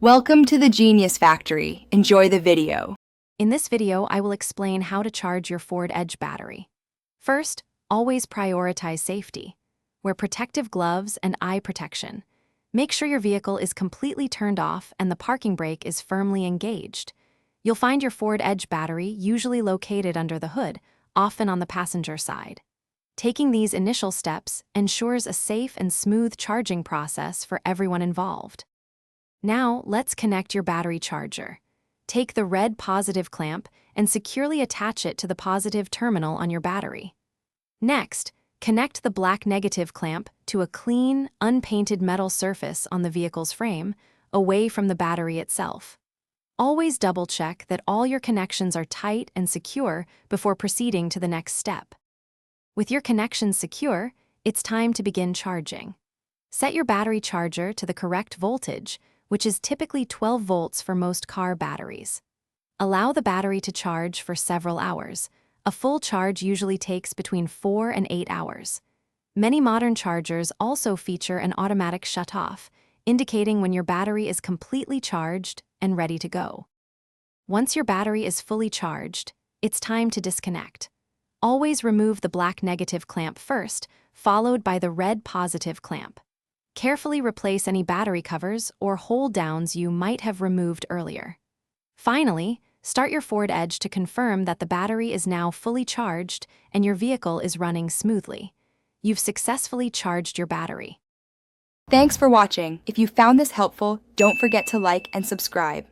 Welcome to the Genius Factory. Enjoy the video. In this video, I will explain how to charge your Ford Edge battery. First, always prioritize safety. Wear protective gloves and eye protection. Make sure your vehicle is completely turned off and the parking brake is firmly engaged. You'll find your Ford Edge battery usually located under the hood, often on the passenger side. Taking these initial steps ensures a safe and smooth charging process for everyone involved. Now, let's connect your battery charger. Take the red positive clamp and securely attach it to the positive terminal on your battery. Next, connect the black negative clamp to a clean, unpainted metal surface on the vehicle's frame, away from the battery itself. Always double-check that all your connections are tight and secure before proceeding to the next step. With your connections secure, it's time to begin charging. Set your battery charger to the correct voltage, which is typically 12 volts for most car batteries. Allow the battery to charge for several hours. A full charge usually takes between 4 and 8 hours. Many modern chargers also feature an automatic shut-off, indicating when your battery is completely charged and ready to go. Once your battery is fully charged, it's time to disconnect. Always remove the black negative clamp first, followed by the red positive clamp. Carefully replace any battery covers or hold-downs you might have removed earlier. Finally, start your Ford Edge to confirm that the battery is now fully charged and your vehicle is running smoothly. You've successfully charged your battery. Thanks for watching. If you found this helpful, don't forget to like and subscribe.